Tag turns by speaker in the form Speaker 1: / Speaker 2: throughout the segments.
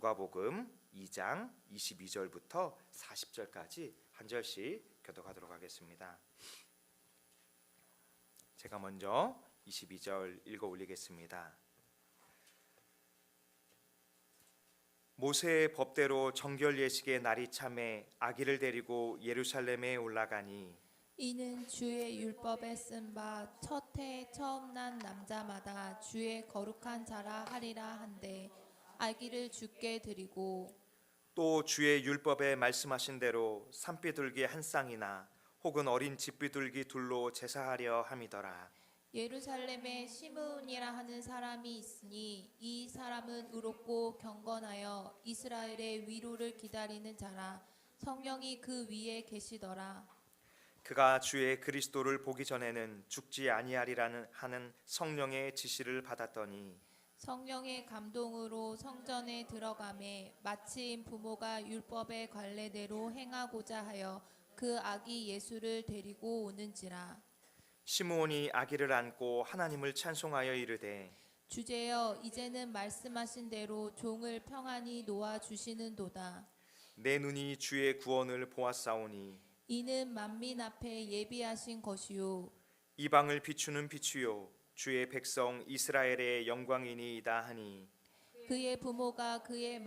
Speaker 1: 누가복음 2장 22절부터 40절까지 한 절씩 교독하도록 하겠습니다. 제가 먼저 22절 읽어 올리겠습니다. 모세의 법대로 정결 예식의 날이 참에 아기를 데리고 예루살렘에 올라가니
Speaker 2: 이는 주의 율법에 쓴 바 첫 해 처음 난 남자마다 주의 거룩한 자라 하리라 한데 아기를 주께 드리고
Speaker 1: 또 주의 율법에 말씀하신 대로 산비둘기 한 쌍이나 혹은 어린 집비둘기 둘로 제사하려 함이더라.
Speaker 2: 예루살렘에 시므온이라 하는 사람이 있으니 이 사람은 의롭고 경건하여 이스라엘의 위로를 기다리는 자라. 성령이 그 위에 계시더라.
Speaker 1: 그가 주의 그리스도를 보기 전에는 죽지 아니하리라는 하는 성령의 지시를 받았더니
Speaker 2: 성령의 감동으로 성전에 들어가매 마침 부모가 율법의 관례대로 행하고자 하여 그 아기 예수를 데리고 오는지라.
Speaker 1: 시므온이 아기를 안고 하나님을 찬송하여 이르되
Speaker 2: 주제여 이제는 말씀하신 대로 종을 평안히 놓아 주시는도다.
Speaker 1: 내 눈이 주의 구원을 보았사오니
Speaker 2: 이는 만민 앞에 예비하신 것이요
Speaker 1: 이방을 비추는 빛이요 주의 백성 이스라엘의 영광이니이다 하니
Speaker 2: 그의 부모가 그의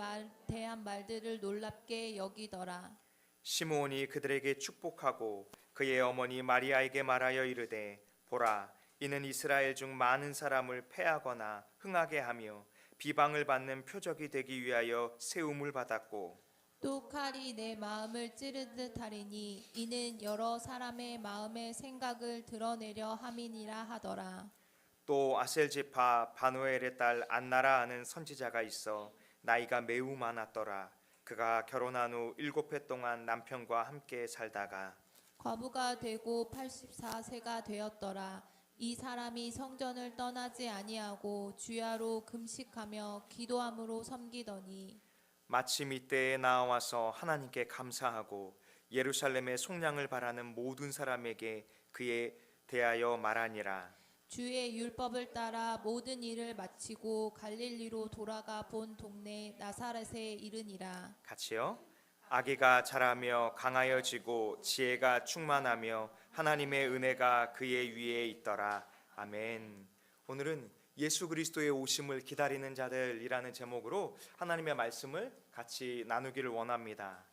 Speaker 2: 대한 말들을 놀랍게 여기더라.
Speaker 1: 시므온이 그들에게 축복하고 그의 어머니 마리아에게 말하여 이르되 보라 이는 이스라엘 중 많은 사람을 패하거나 흥하게 하며 비방을 받는 표적이 되기 위하여 세움을 받았고
Speaker 2: 또 칼이 내 마음을 찌르듯 하리니 이는 여러 사람의 마음의 생각을 드러내려 함이니라 하더라.
Speaker 1: 또 아셀지파 바누엘의 딸 안나라 하는 선지자가 있어 나이가 매우 많았더라. 그가 결혼한 후 7해 동안 남편과 함께 살다가
Speaker 2: 과부가 되고 84세가 되었더라. 이 사람이 성전을 떠나지 아니하고 주야로 금식하며 기도함으로 섬기더니
Speaker 1: 마침 이때에 나와서 하나님께 감사하고 예루살렘의 속량을 바라는 모든 사람에게 그에 대하여 말하니라.
Speaker 2: 주의 율법을 따라 모든 일을 마치고 갈릴리로 돌아가 본 동네 나사렛에 이르니라.
Speaker 1: 같이요. 아기가 자라며 강하여지고 지혜가 충만하며 하나님의 은혜가 그의 위에 있더라. 아멘. 오늘은 예수 그리스도의 오심을 기다리는 자들이라는 제목으로 하나님의 말씀을 같이 나누기를 원합니다.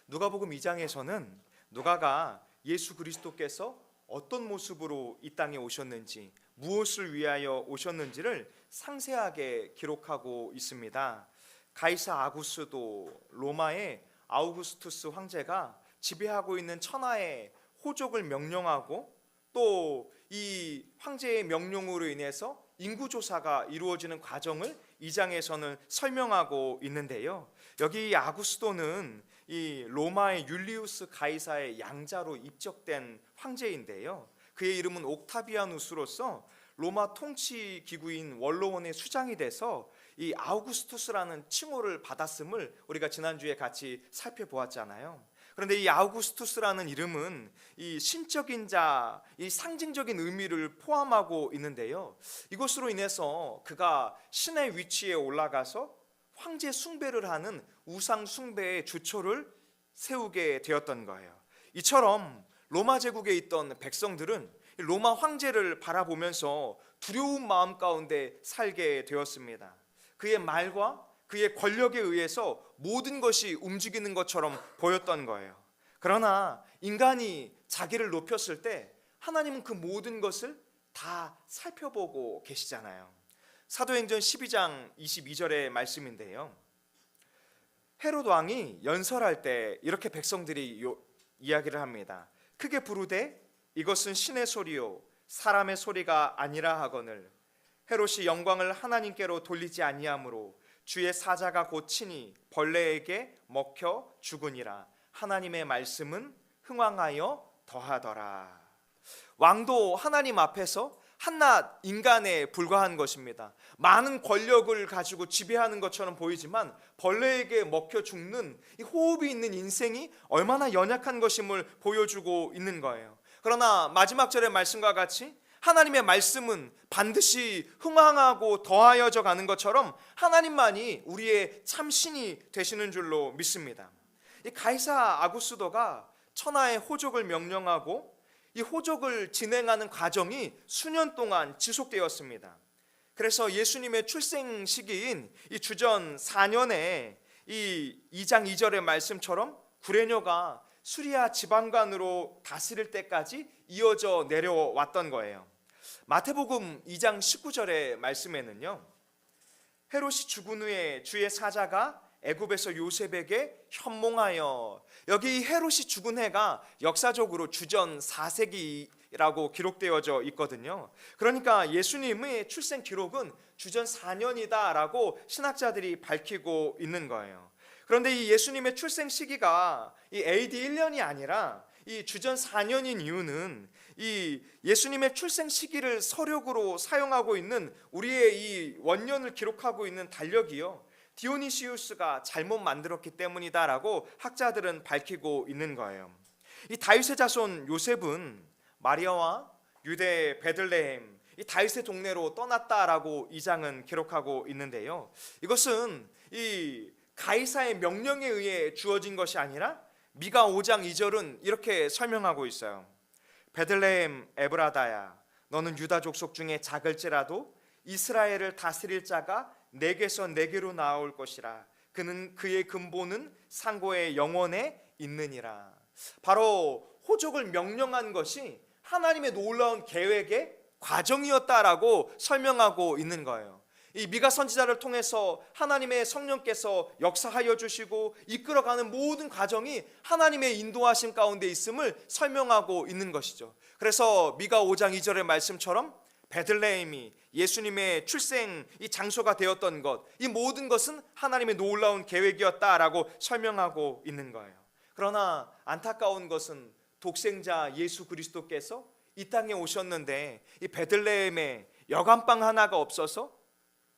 Speaker 1: 누가복음 2장에서는 누가가 예수 그리스도께서 어떤 모습으로 이 땅에 오셨는지 무엇을 위하여 오셨는지를 상세하게 기록하고 있습니다. 가이사 아구스도 로마의 아우구스투스 황제가 지배하고 있는 천하의 호족을 명령하고 또 이 황제의 명령으로 인해서 인구조사가 이루어지는 과정을 이 장에서는 설명하고 있는데요. 여기 아구스도는 이 로마의 율리우스 가이사의 양자로 입적된 황제인데요. 그의 이름은 옥타비아누스로서 로마 통치 기구인 원로원의 수장이 돼서 이 아우구스투스라는 칭호를 받았음을 우리가 지난주에 같이 살펴보았잖아요. 그런데 이 아우구스투스라는 이름은 이 신적인 자, 이 상징적인 의미를 포함하고 있는데요. 이것으로 인해서 그가 신의 위치에 올라가서 황제 숭배를 하는 우상 숭배의 주초를 세우게 되었던 거예요. 이처럼 로마 제국에 있던 백성들은 로마 황제를 바라보면서 두려운 마음 가운데 살게 되었습니다. 그의 말과 그의 권력에 의해서 모든 것이 움직이는 것처럼 보였던 거예요. 그러나 인간이 자기를 높였을 때 하나님은 그 모든 것을 다 살펴보고 계시잖아요. 사도행전 12장 22절의 말씀인데요. 헤롯 왕이 연설할 때 이렇게 백성들이 이야기를 합니다. 크게 부르되 이것은 신의 소리요 사람의 소리가 아니라 하거늘 헤롯이 영광을 하나님께로 돌리지 아니하므로 주의 사자가 곧 친히 벌레에게 먹혀 죽으니라. 하나님의 말씀은 흥왕하여 더하더라. 왕도 하나님 앞에서 한낱 인간에 불과한 것입니다. 많은 권력을 가지고 지배하는 것처럼 보이지만 벌레에게 먹혀 죽는 이 호흡이 있는 인생이 얼마나 연약한 것임을 보여주고 있는 거예요. 그러나 마지막 절의 말씀과 같이 하나님의 말씀은 반드시 흥황하고 더하여져 가는 것처럼 하나님만이 우리의 참신이 되시는 줄로 믿습니다. 이 가이사 아구스도가 천하의 호족을 명령하고 이 호족을 진행하는 과정이 수년 동안 지속되었습니다. 그래서 예수님의 출생 시기인 이 주전 4년에 이 2장 2절의 말씀처럼 구레녀가 수리아 지방관으로 다스릴 때까지 이어져 내려왔던 거예요. 마태복음 2장 19절의 말씀에는요, 헤롯이 죽은 후에 주의 사자가 애굽에서 요셉에게 현몽하여, 여기 헤롯이 죽은 해가 역사적으로 주전 4세기라고 기록되어져 있거든요. 그러니까 예수님의 출생 기록은 주전 4년이다라고 신학자들이 밝히고 있는 거예요. 그런데 이 예수님의 출생 시기가 이 AD 1년이 아니라 이 주전 4년인 이유는 이 예수님의 출생 시기를 서력으로 사용하고 있는 우리의 이 원년을 기록하고 있는 달력이요, 디오니시우스가 잘못 만들었기 때문이다라고 학자들은 밝히고 있는 거예요. 이 다윗의 자손 요셉은 마리아와 유대 베들레헴, 이 다윗의 동네로 떠났다라고 이 장은 기록하고 있는데요, 이것은 이 가이사의 명령에 의해 주어진 것이 아니라 미가 5장 2절은 이렇게 설명하고 있어요. 베들레헴 에브라다야, 너는 유다 족속 중에 작을지라도 이스라엘을 다스릴 자가 내게서 내게로 나올 것이라. 그는 그의 근본은 상고의 영원에 있느니라. 바로 호족을 명령한 것이 하나님의 놀라운 계획의 과정이었다라고 설명하고 있는 거예요. 이 미가 선지자를 통해서 하나님의 성령께서 역사하여 주시고 이끌어가는 모든 과정이 하나님의 인도하심 가운데 있음을 설명하고 있는 것이죠. 그래서 미가 5장 2절의 말씀처럼 베들레헴이 예수님의 출생 이 장소가 되었던 것, 이 모든 것은 하나님의 놀라운 계획이었다라고 설명하고 있는 거예요. 그러나 안타까운 것은 독생자 예수 그리스도께서 이 땅에 오셨는데 이 베들레헴에 여간방 하나가 없어서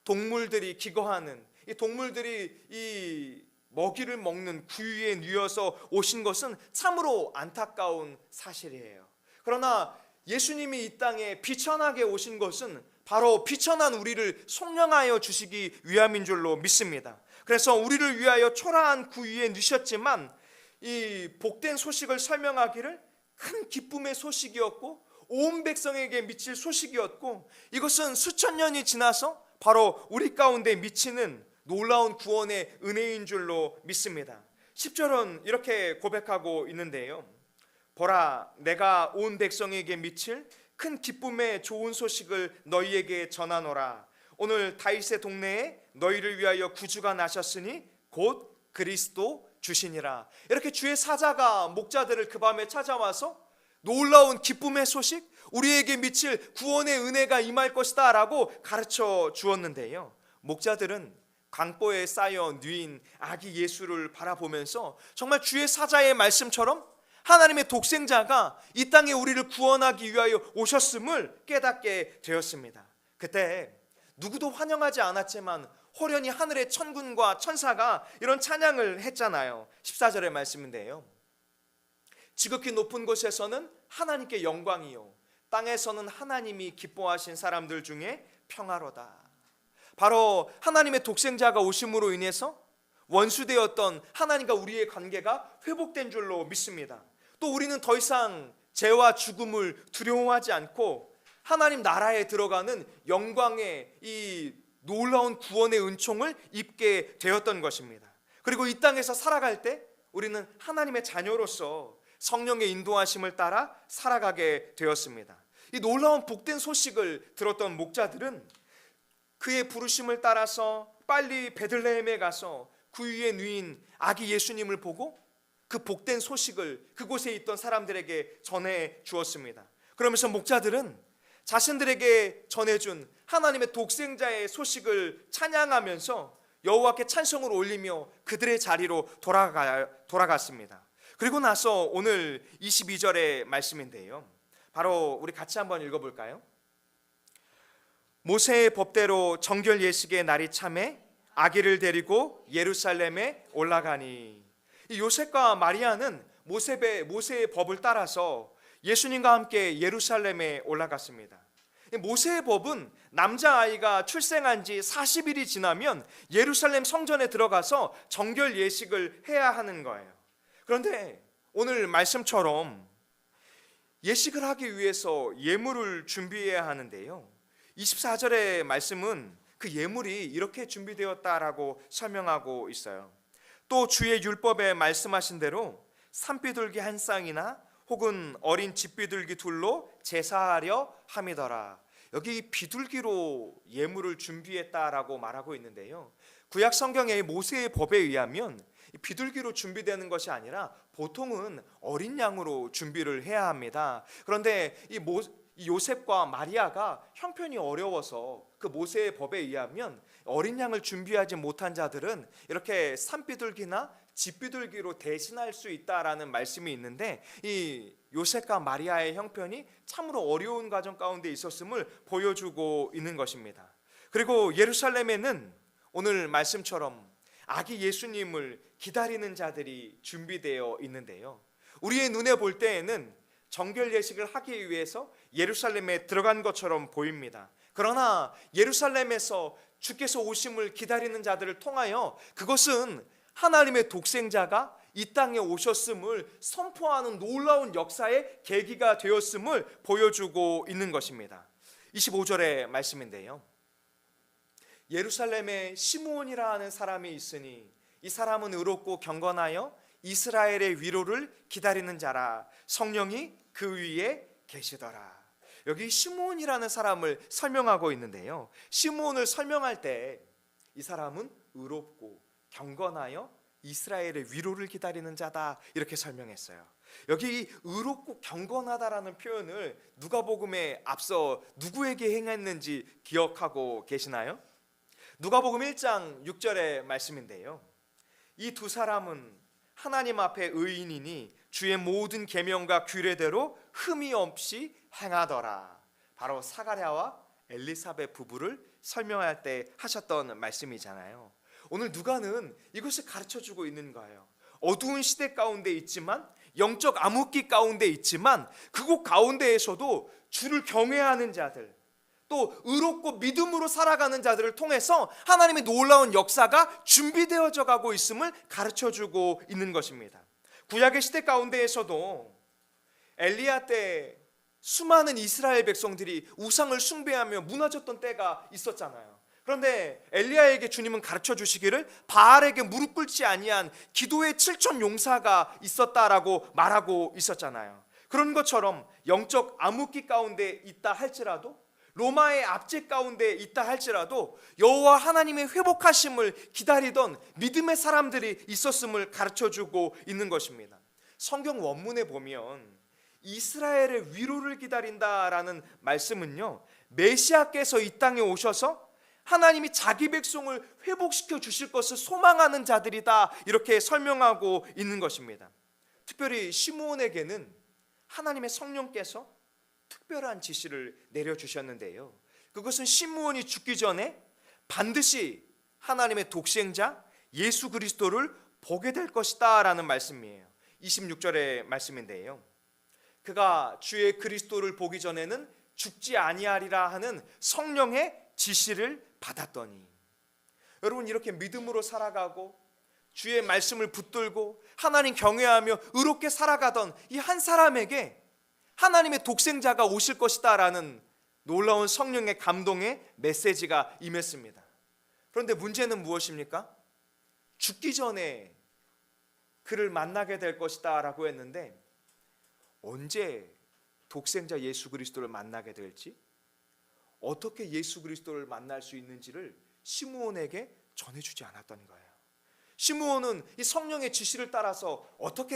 Speaker 1: 동물들이 기거하는, 이 동물들이 이 먹이를 먹는 구유에 누워서 오신 것은 참으로 안타까운 사실이에요. 그러나 예수님이 이 땅에 비천하게 오신 것은 바로 비천한 우리를 속량하여 주시기 위함인 줄로 믿습니다. 그래서 우리를 위하여 초라한 구유에 누셨지만 이 복된 소식을 설명하기를 큰 기쁨의 소식이었고 온 백성에게 미칠 소식이었고, 이것은 수천 년이 지나서 바로 우리 가운데 미치는 놀라운 구원의 은혜인 줄로 믿습니다. 10절은 이렇게 고백하고 있는데요, 보라, 내가 온 백성에게 미칠 큰 기쁨의 좋은 소식을 너희에게 전하노라. 오늘 다윗의 동네에 너희를 위하여 구주가 나셨으니 곧 그리스도 주시니라. 이렇게 주의 사자가 목자들을 그 밤에 찾아와서 놀라운 기쁨의 소식, 우리에게 미칠 구원의 은혜가 임할 것이다 라고 가르쳐 주었는데요, 목자들은 강보에 쌓여 누인 아기 예수를 바라보면서 정말 주의 사자의 말씀처럼 하나님의 독생자가 이 땅에 우리를 구원하기 위하여 오셨음을 깨닫게 되었습니다. 그때 누구도 환영하지 않았지만 호련히 하늘의 천군과 천사가 이런 찬양을 했잖아요. 14절의 말씀인데요, 지극히 높은 곳에서는 하나님께 영광이요, 땅에서는 하나님이 기뻐하신 사람들 중에 평화로다. 바로 하나님의 독생자가 오심으로 인해서 원수되었던 하나님과 우리의 관계가 회복된 줄로 믿습니다. 또 우리는 더 이상 죄와 죽음을 두려워하지 않고 하나님 나라에 들어가는 영광의 이 놀라운 구원의 은총을 입게 되었던 것입니다. 그리고 이 땅에서 살아갈 때 우리는 하나님의 자녀로서 성령의 인도하심을 따라 살아가게 되었습니다. 이 놀라운 복된 소식을 들었던 목자들은 그의 부르심을 따라서 빨리 베들레헴에 가서 구유에 누인 아기 예수님을 보고 그 복된 소식을 그곳에 있던 사람들에게 전해 주었습니다. 그러면서 목자들은 자신들에게 전해준 하나님의 독생자의 소식을 찬양하면서 여호와께 찬송을 올리며 그들의 자리로 돌아갔습니다. 그리고 나서 오늘 22절의 말씀인데요, 바로 우리 같이 한번 읽어볼까요? 모세의 법대로 정결 예식의 날이 참에 아기를 데리고 예루살렘에 올라가니. 이 요셉과 마리아는 모세의 법을 따라서 예수님과 함께 예루살렘에 올라갔습니다. 모세의 법은 남자아이가 출생한 지 40일이 지나면 예루살렘 성전에 들어가서 정결 예식을 해야 하는 거예요. 그런데 오늘 말씀처럼 예식을 하기 위해서 예물을 준비해야 하는데요, 24절의 말씀은 그 예물이 이렇게 준비되었다라고 설명하고 있어요. 또 주의 율법에 말씀하신 대로 산비둘기 한 쌍이나 혹은 어린 집비둘기 둘로 제사하려 함이더라. 여기 비둘기로 예물을 준비했다라고 말하고 있는데요, 구약 성경의 모세의 법에 의하면 비둘기로 준비되는 것이 아니라 보통은 어린 양으로 준비를 해야 합니다. 그런데 이 요셉과 마리아가 형편이 어려워서 그 모세의 법에 의하면 어린 양을 준비하지 못한 자들은 이렇게 산비둘기나 집비둘기로 대신할 수 있다라는 말씀이 있는데, 이 요셉과 마리아의 형편이 참으로 어려운 가정 가운데 있었음을 보여주고 있는 것입니다. 그리고 예루살렘에는 오늘 말씀처럼 아기 예수님을 기다리는 자들이 준비되어 있는데요, 우리의 눈에 볼 때에는 정결 예식을 하기 위해서 예루살렘에 들어간 것처럼 보입니다. 그러나 예루살렘에서 주께서 오심을 기다리는 자들을 통하여 그것은 하나님의 독생자가 이 땅에 오셨음을 선포하는 놀라운 역사의 계기가 되었음을 보여주고 있는 것입니다. 25절의 말씀인데요, 예루살렘에 시므온이라 하는 사람이 있으니 이 사람은 의롭고 경건하여 이스라엘의 위로를 기다리는 자라. 성령이 그 위에 계시더라. 여기 시므온이라는 사람을 설명하고 있는데요, 시므온을 설명할 때 이 사람은 의롭고 경건하여 이스라엘의 위로를 기다리는 자다, 이렇게 설명했어요. 여기 의롭고 경건하다라는 표현을 누가복음에 앞서 누구에게 행했는지 기억하고 계시나요? 누가복음 1장 6절의 말씀인데요, 이 두 사람은 하나님 앞에 의인이니 주의 모든 계명과 규례대로 흠이 없이 행하더라. 바로 사가랴와 엘리사벳 부부를 설명할 때 하셨던 말씀이잖아요. 오늘 누가는 이것을 가르쳐주고 있는 거예요. 어두운 시대 가운데 있지만, 영적 암흑기 가운데 있지만, 그곳 가운데에서도 주를 경외하는 자들, 또 의롭고 믿음으로 살아가는 자들을 통해서 하나님의 놀라운 역사가 준비되어져 가고 있음을 가르쳐주고 있는 것입니다. 구약의 시대 가운데에서도 엘리야 때 수많은 이스라엘 백성들이 우상을 숭배하며 무너졌던 때가 있었잖아요. 그런데 엘리야에게 주님은 가르쳐 주시기를 바알에게 무릎 꿇지 아니한 기도의 7천 용사가 있었다라고 말하고 있었잖아요. 그런 것처럼 영적 암흑기 가운데 있다 할지라도, 로마의 압제 가운데 있다 할지라도 여호와 하나님의 회복하심을 기다리던 믿음의 사람들이 있었음을 가르쳐주고 있는 것입니다. 성경 원문에 보면 이스라엘의 위로를 기다린다라는 말씀은요, 메시아께서 이 땅에 오셔서 하나님이 자기 백성을 회복시켜 주실 것을 소망하는 자들이다, 이렇게 설명하고 있는 것입니다. 특별히 시므온에게는 하나님의 성령께서 특별한 지시를 내려주셨는데요, 그것은 시므온이 죽기 전에 반드시 하나님의 독생자 예수 그리스도를 보게 될 것이다 라는 말씀이에요. 26절의 말씀인데요, 그가 주의 그리스도를 보기 전에는 죽지 아니하리라 하는 성령의 지시를 받았더니. 여러분, 이렇게 믿음으로 살아가고 주의 말씀을 붙들고 하나님 경외하며 의롭게 살아가던 이 한 사람에게 하나님의 독생자가 오실 것이다 라는 놀라운 성령의 감동의 메시지가 임했습니다. 그런데 문제는 무엇입니까? 죽기 전에 그를 만나게 될 것이다 라고 했는데, 언제 독생자 예수 그리스도를 만나게 될지, 어떻게 예수 그리스도를 만날 수 있는지를 시므온에게 전해주지 않았던 거예요. 시므온은 이 성령의 지시를 따라서 어떻게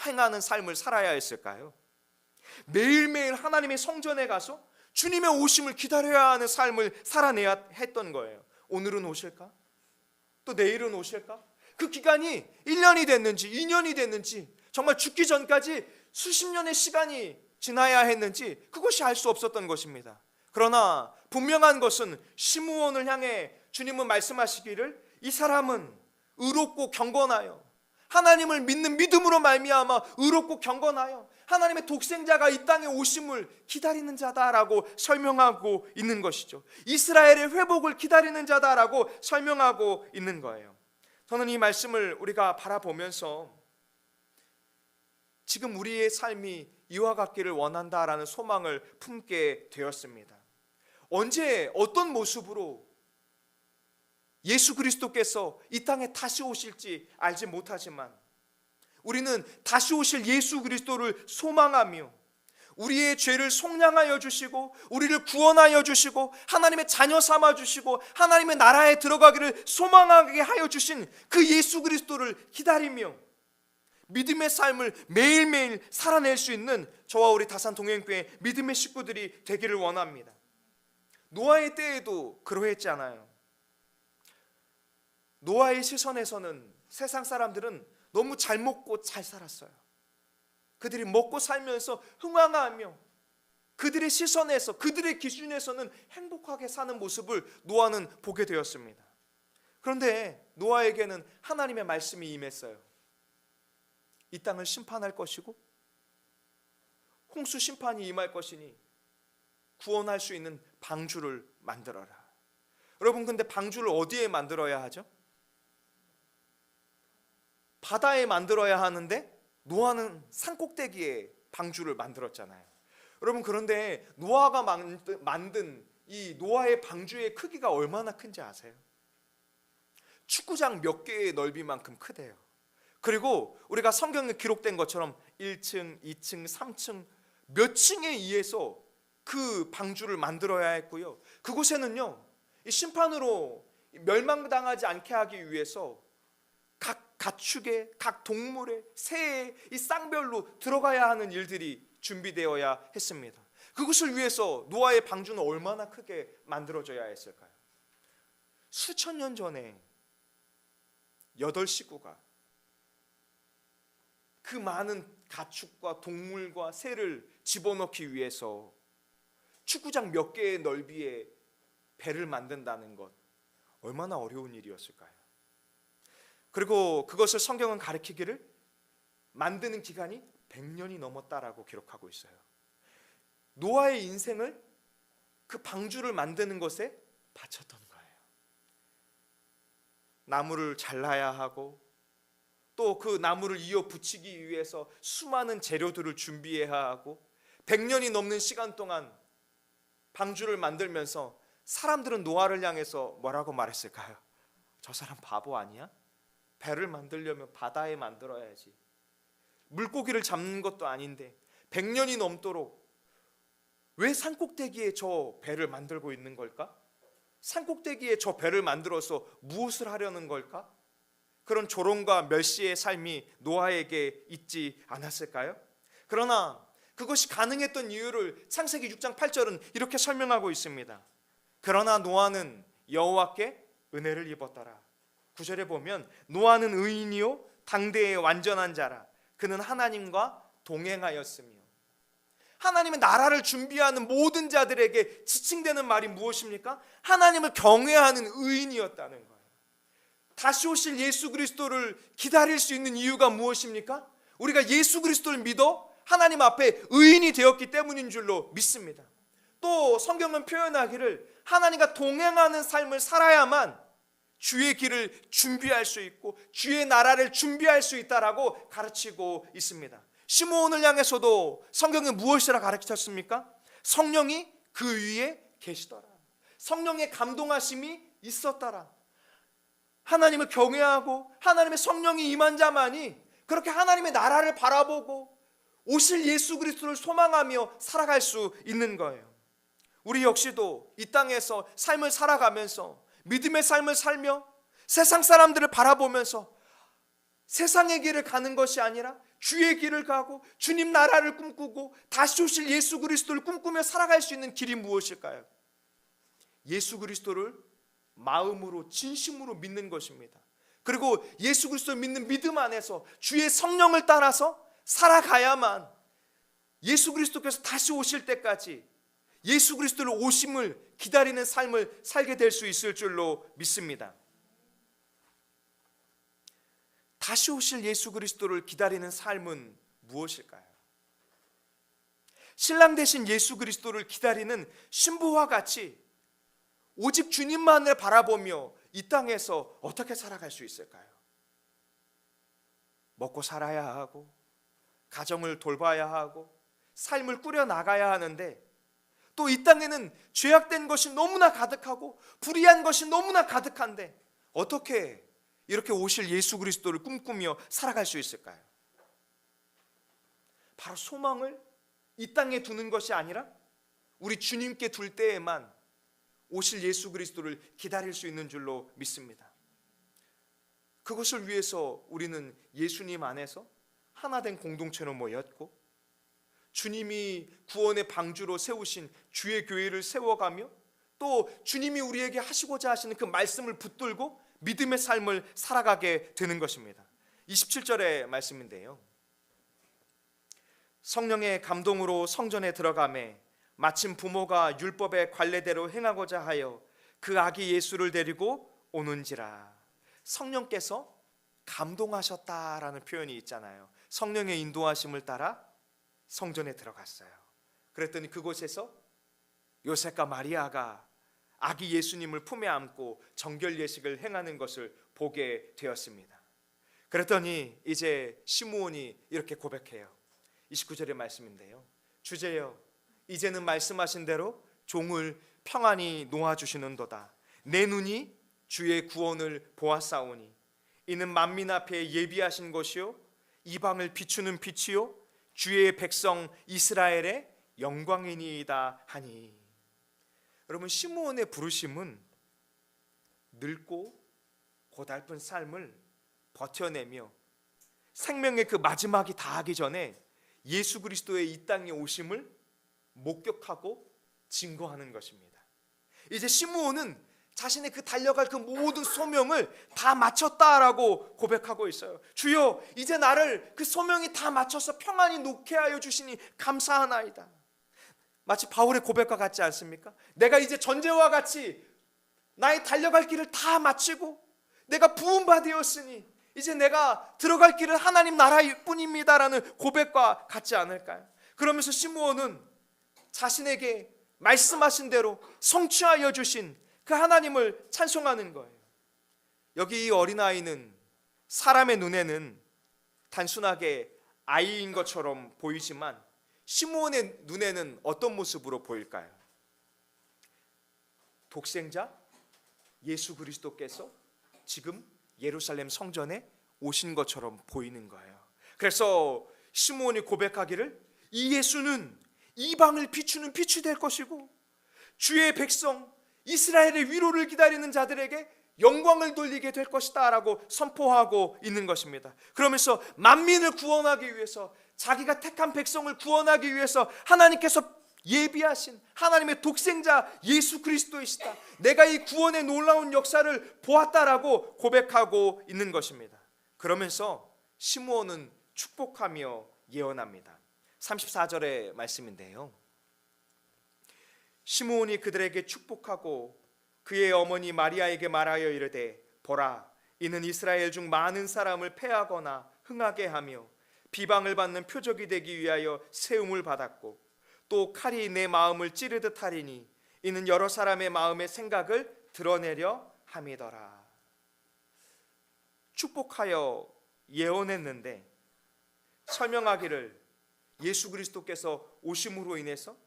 Speaker 1: 행하는 삶을 살아야 했을까요? 매일매일 하나님의 성전에 가서 주님의 오심을 기다려야 하는 삶을 살아내야 했던 거예요. 오늘은 오실까? 또 내일은 오실까? 그 기간이 1년이 됐는지 2년이 됐는지, 정말 죽기 전까지 수십 년의 시간이 지나야 했는지 그것이 알 수 없었던 것입니다. 그러나 분명한 것은 시므온을 향해 주님은 말씀하시기를 이 사람은 의롭고 경건하여 하나님을 믿는 믿음으로 말미암아 의롭고 경건하여 하나님의 독생자가 이 땅에 오심을 기다리는 자다라고 설명하고 있는 것이죠. 이스라엘의 회복을 기다리는 자다라고 설명하고 있는 거예요. 저는 이 말씀을 우리가 바라보면서 지금 우리의 삶이 이와 같기를 원한다라는 소망을 품게 되었습니다. 언제 어떤 모습으로 예수 그리스도께서 이 땅에 다시 오실지 알지 못하지만 우리는 다시 오실 예수 그리스도를 소망하며 우리의 죄를 속량하여 주시고 우리를 구원하여 주시고 하나님의 자녀 삼아 주시고 하나님의 나라에 들어가기를 소망하게 하여 주신 그 예수 그리스도를 기다리며 믿음의 삶을 매일매일 살아낼 수 있는 저와 우리 다산 동행교회 믿음의 식구들이 되기를 원합니다. 노아의 때에도 그러했지 않아요. 노아의 시선에서는 세상 사람들은 너무 잘 먹고 잘 살았어요. 그들이 먹고 살면서 흥왕하며 그들의 시선에서 그들의 기준에서는 행복하게 사는 모습을 노아는 보게 되었습니다. 그런데 노아에게는 하나님의 말씀이 임했어요. 이 땅을 심판할 것이고 홍수 심판이 임할 것이니 구원할 수 있는 방주를 만들어라. 여러분, 근데 방주를 어디에 만들어야 하죠? 바다에 만들어야 하는데 노아는 산꼭대기에 방주를 만들었잖아요. 여러분, 그런데 노아가 만든 이 노아의 방주의 크기가 얼마나 큰지 아세요? 축구장 몇 개의 넓이만큼 크대요. 그리고 우리가 성경에 기록된 것처럼 1층, 2층, 3층 몇 층에 의해서 그 방주를 만들어야 했고요. 그곳에는요, 이 심판으로 멸망당하지 않게 하기 위해서 각 가축의, 각 동물의, 새의 이 쌍별로 들어가야 하는 일들이 준비되어야 했습니다. 그것을 위해서 노아의 방주는 얼마나 크게 만들어져야 했을까요? 수천 년 전에 8식구가 그 많은 가축과 동물과 새를 집어넣기 위해서 축구장 몇 개의 넓이의 배를 만든다는 것, 얼마나 어려운 일이었을까요? 그리고 그것을 성경은 가리키기를 만드는 기간이 100년이 넘었다라고 기록하고 있어요. 노아의 인생을 그 방주를 만드는 것에 바쳤던 거예요. 나무를 잘라야 하고 또 그 나무를 이어 붙이기 위해서 수많은 재료들을 준비해야 하고 100년이 넘는 시간 동안 방주를 만들면서 사람들은 노아를 향해서 뭐라고 말했을까요? 저 사람 바보 아니야? 배를 만들려면 바다에 만들어야지. 물고기를 잡는 것도 아닌데 100년이 넘도록 왜 산꼭대기에 저 배를 만들고 있는 걸까? 산꼭대기에 저 배를 만들어서 무엇을 하려는 걸까? 그런 조롱과 멸시의 삶이 노아에게 있지 않았을까요? 그러나 그것이 가능했던 이유를 창세기 6장 8절은 이렇게 설명하고 있습니다. 그러나 노아는 여호와께 은혜를 입었더라. 9절에 보면 노아는 의인이요 당대의 완전한 자라. 그는 하나님과 동행하였으며. 하나님의 나라를 준비하는 모든 자들에게 지칭되는 말이 무엇입니까? 하나님을 경외하는 의인이었다는 거예요. 다시 오실 예수 그리스도를 기다릴 수 있는 이유가 무엇입니까? 우리가 예수 그리스도를 믿어 하나님 앞에 의인이 되었기 때문인 줄로 믿습니다. 또 성경은 표현하기를 하나님과 동행하는 삶을 살아야만 주의 길을 준비할 수 있고 주의 나라를 준비할 수 있다라고 가르치고 있습니다. 시므온을 향해서도 성경에 무엇이라 가르쳤습니까? 성령이 그 위에 계시더라. 성령의 감동하심이 있었더라. 하나님을 경외하고 하나님의 성령이 임한 자만이 그렇게 하나님의 나라를 바라보고 오실 예수 그리스도를 소망하며 살아갈 수 있는 거예요. 우리 역시도 이 땅에서 삶을 살아가면서 믿음의 삶을 살며 세상 사람들을 바라보면서 세상의 길을 가는 것이 아니라 주의 길을 가고 주님 나라를 꿈꾸고 다시 오실 예수 그리스도를 꿈꾸며 살아갈 수 있는 길이 무엇일까요? 예수 그리스도를 마음으로 진심으로 믿는 것입니다. 그리고 예수 그리스도를 믿는 믿음 안에서 주의 성령을 따라서 살아가야만 예수 그리스도께서 다시 오실 때까지 예수 그리스도를 오심을 기다리는 삶을 살게 될 수 있을 줄로 믿습니다. 다시 오실 예수 그리스도를 기다리는 삶은 무엇일까요? 신랑 대신 예수 그리스도를 기다리는 신부와 같이 오직 주님만을 바라보며 이 땅에서 어떻게 살아갈 수 있을까요? 먹고 살아야 하고 가정을 돌봐야 하고 삶을 꾸려 나가야 하는데 또 이 땅에는 죄악된 것이 너무나 가득하고 불의한 것이 너무나 가득한데 어떻게 이렇게 오실 예수 그리스도를 꿈꾸며 살아갈 수 있을까요? 바로 소망을 이 땅에 두는 것이 아니라 우리 주님께 둘 때에만 오실 예수 그리스도를 기다릴 수 있는 줄로 믿습니다. 그것을 위해서 우리는 예수님 안에서 하나된 공동체로 모였고 주님이 구원의 방주로 세우신 주의 교회를 세워가며 또 주님이 우리에게 하시고자 하시는 그 말씀을 붙들고 믿음의 삶을 살아가게 되는 것입니다. 27절의 말씀인데요, 성령의 감동으로 성전에 들어가매 마침 부모가 율법의 관례대로 행하고자 하여 그 아기 예수를 데리고 오는지라. 성령께서 감동하셨다라는 표현이 있잖아요. 성령의 인도하심을 따라 성전에 들어갔어요. 그랬더니 그곳에서 요셉과 마리아가 아기 예수님을 품에 안고 정결 예식을 행하는 것을 보게 되었습니다. 그랬더니 이제 시므온이 이렇게 고백해요. 29절의 말씀인데요, 주제여 이제는 말씀하신 대로 종을 평안히 놓아주시는도다. 내 눈이 주의 구원을 보았사오니 이는 만민 앞에 예비하신 것이요 이방을 비추는 빛이요 주의 백성 이스라엘의 영광이니이다 하니. 여러분, 시므온의 부르심은 늙고 고달픈 삶을 버텨내며 생명의 그 마지막이 다하기 전에 예수 그리스도의 이 땅에 오심을 목격하고 증거하는 것입니다. 이제 시므온은 자신의 그 달려갈 그 모든 소명을 다 마쳤다라고 고백하고 있어요. 주여, 이제 나를 그 소명이 다 마쳐서 평안히 놓게 하여 주시니 감사하나이다. 마치 바울의 고백과 같지 않습니까? 내가 이제 전제와 같이 나의 달려갈 길을 다 마치고 내가 부은 바 되었으니 이제 내가 들어갈 길은 하나님 나라일 뿐입니다라는 고백과 같지 않을까요? 그러면서 시므온은 자신에게 말씀하신 대로 성취하여 주신 그 하나님을 찬송하는 거예요. 여기 이 어린아이는 사람의 눈에는 단순하게 아이인 것처럼 보이지만 시므온의 눈에는 어떤 모습으로 보일까요? 독생자 예수 그리스도께서 지금 예루살렘 성전에 오신 것처럼 보이는 거예요. 그래서 시므온이 고백하기를 이 예수는 이방을 비추는 빛이 될 것이고 주의 백성 이스라엘의 위로를 기다리는 자들에게 영광을 돌리게 될 것이다 라고 선포하고 있는 것입니다. 그러면서 만민을 구원하기 위해서, 자기가 택한 백성을 구원하기 위해서 하나님께서 예비하신 하나님의 독생자 예수 그리스도이시다, 내가 이 구원의 놀라운 역사를 보았다라고 고백하고 있는 것입니다. 그러면서 시므온은 축복하며 예언합니다. 34절의 말씀인데요, 시므온이 그들에게 축복하고 그의 어머니 마리아에게 말하여 이르되 보라, 이는 이스라엘 중 많은 사람을 패하거나 흥하게 하며 비방을 받는 표적이 되기 위하여 세움을 받았고 또 칼이 내 마음을 찌르듯 하리니 이는 여러 사람의 마음의 생각을 드러내려 함이더라. 축복하여 예언했는데 설명하기를 예수 그리스도께서 오심으로 인해서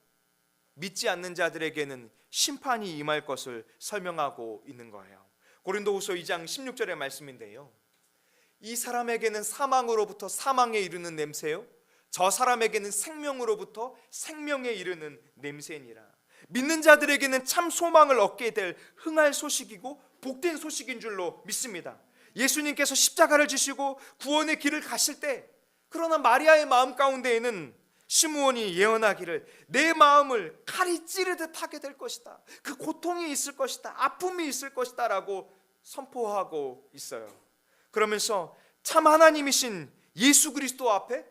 Speaker 1: 믿지 않는 자들에게는 심판이 임할 것을 설명하고 있는 거예요. 고린도후서 2장 16절의 말씀인데요, 이 사람에게는 사망으로부터 사망에 이르는 냄새요 저 사람에게는 생명으로부터 생명에 이르는 냄새니라. 믿는 자들에게는 참 소망을 얻게 될 흥할 소식이고 복된 소식인 줄로 믿습니다. 예수님께서 십자가를 지시고 구원의 길을 가실 때, 그러나 마리아의 마음 가운데에는 시므온이 예언하기를 내 마음을 칼이 찌르듯 하게 될 것이다, 그 고통이 있을 것이다, 아픔이 있을 것이다 라고 선포하고 있어요. 그러면서 참 하나님이신 예수 그리스도 앞에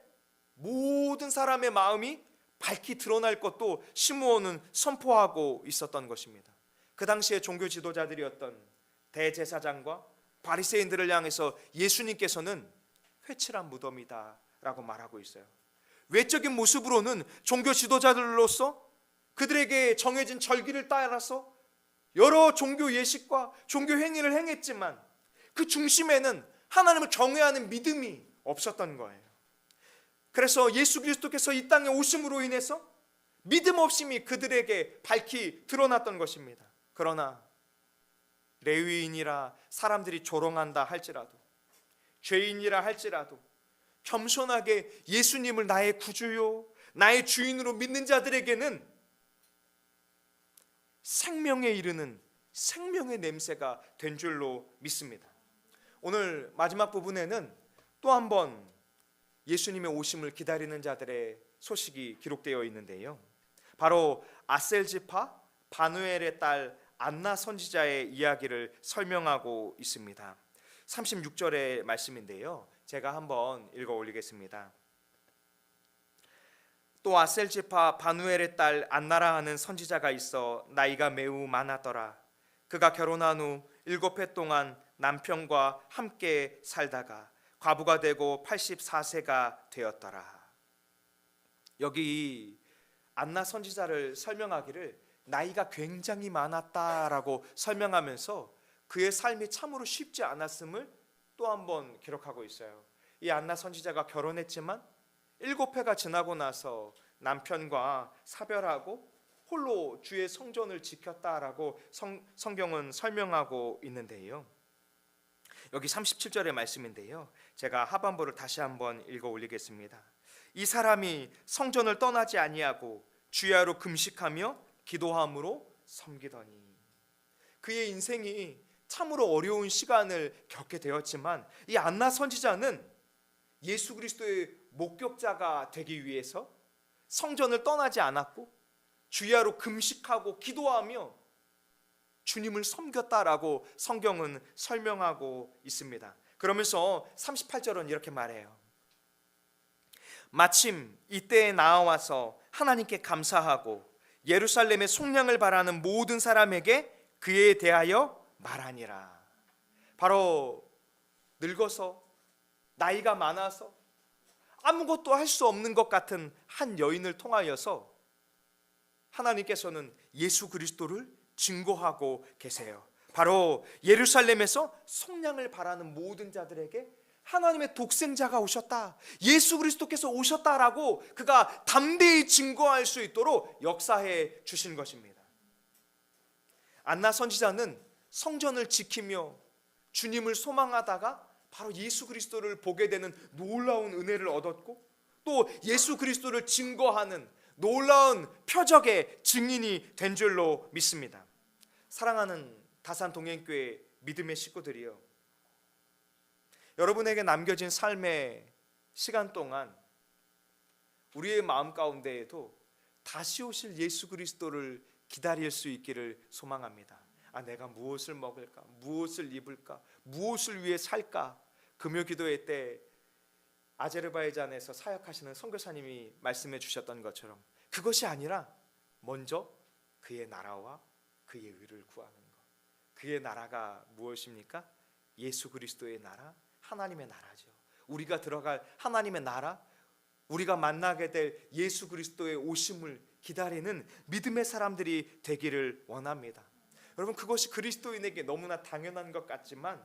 Speaker 1: 모든 사람의 마음이 밝히 드러날 것도 시므온은 선포하고 있었던 것입니다. 그 당시에 종교 지도자들이었던 대제사장과 바리새인들을 향해서 예수님께서는 회칠한 무덤이다 라고 말하고 있어요. 외적인 모습으로는 종교 지도자들로서 그들에게 정해진 절기를 따라서 여러 종교 예식과 종교 행위를 행했지만 그 중심에는 하나님을 경외하는 믿음이 없었던 거예요. 그래서 예수 그리스도께서 이 땅에 오심으로 인해서 믿음 없음이 그들에게 밝히 드러났던 것입니다. 그러나 레위인이라 사람들이 조롱한다 할지라도, 죄인이라 할지라도 겸손하게 예수님을 나의 구주요 나의 주인으로 믿는 자들에게는 생명에 이르는 생명의 냄새가 된 줄로 믿습니다. 오늘 마지막 부분에는 또 한 번 예수님의 오심을 기다리는 자들의 소식이 기록되어 있는데요, 바로 아셀지파 바누엘의 딸 안나 선지자의 이야기를 설명하고 있습니다. 36절의 말씀인데요, 제가 한번 읽어 올리겠습니다. 또 아셀지파 바누엘의 딸 안나라 하는 선지자가 있어 나이가 매우 많았더라. 그가 결혼한 후 7해 동안 남편과 함께 살다가 과부가 되고 84세가 되었더라. 여기 안나 선지자를 설명하기를 나이가 굉장히 많았다라고 설명하면서 그의 삶이 참으로 쉽지 않았음을 또 한 번 기록하고 있어요. 이 안나 선지자가 결혼했지만 7해가 지나고 나서 남편과 사별하고 홀로 주의 성전을 지켰다라고 성경은 설명하고 있는데요, 여기 37절의 말씀인데요, 제가 하반부를 다시 한번 읽어 올리겠습니다. 이 사람이 성전을 떠나지 아니하고 주야로 금식하며 기도함으로 섬기더니. 그의 인생이 참으로 어려운 시간을 겪게 되었지만 이 안나 선지자는 예수 그리스도의 목격자가 되기 위해서 성전을 떠나지 않았고 주야로 금식하고 기도하며 주님을 섬겼다라고 성경은 설명하고 있습니다. 그러면서 38절은 이렇게 말해요. 마침 이때에 나와서 하나님께 감사하고 예루살렘의 속량을 바라는 모든 사람에게 그에 대하여 말하니라. 바로 늙어서 나이가 많아서 아무것도 할 수 없는 것 같은 한 여인을 통하여서 하나님께서는 예수 그리스도를 증거하고 계세요. 바로 예루살렘에서 속량을 바라는 모든 자들에게 하나님의 독생자가 오셨다, 예수 그리스도께서 오셨다라고 그가 담대히 증거할 수 있도록 역사해 주신 것입니다. 안나 선지자는 성전을 지키며 주님을 소망하다가 바로 예수 그리스도를 보게 되는 놀라운 은혜를 얻었고 또 예수 그리스도를 증거하는 놀라운 표적의 증인이 된 줄로 믿습니다. 사랑하는 다산 동행교회 믿음의 식구들이요, 여러분에게 남겨진 삶의 시간 동안 우리의 마음 가운데에도 다시 오실 예수 그리스도를 기다릴 수 있기를 소망합니다. 내가 무엇을 먹을까, 무엇을 입을까, 무엇을 위해 살까. 금요 기도회 때 아제르바이잔에서 사역하시는 선교사님이 말씀해 주셨던 것처럼 그것이 아니라 먼저 그의 나라와 그의 의를 구하는 것. 그의 나라가 무엇입니까? 예수 그리스도의 나라, 하나님의 나라죠. 우리가 들어갈 하나님의 나라, 우리가 만나게 될 예수 그리스도의 오심을 기다리는 믿음의 사람들이 되기를 원합니다. 여러분, 그것이 그리스도인에게 너무나 당연한 것 같지만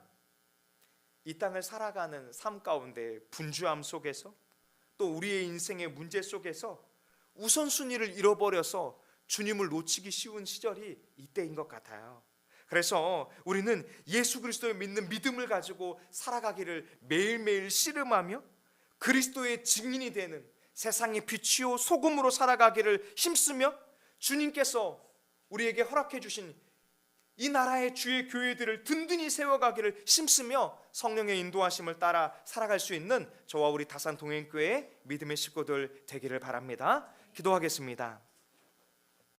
Speaker 1: 이 땅을 살아가는 삶 가운데 분주함 속에서 또 우리의 인생의 문제 속에서 우선순위를 잃어버려서 주님을 놓치기 쉬운 시절이 이때인 것 같아요. 그래서 우리는 예수 그리스도를 믿는 믿음을 가지고 살아가기를 매일매일 씨름하며 그리스도의 증인이 되는 세상의 빛이요 소금으로 살아가기를 힘쓰며 주님께서 우리에게 허락해 주신 이 나라의 주의 교회들을 든든히 세워가기를 힘쓰며 성령의 인도하심을 따라 살아갈 수 있는 저와 우리 다산 동행교회의 믿음의 식구들 되기를 바랍니다. 기도하겠습니다.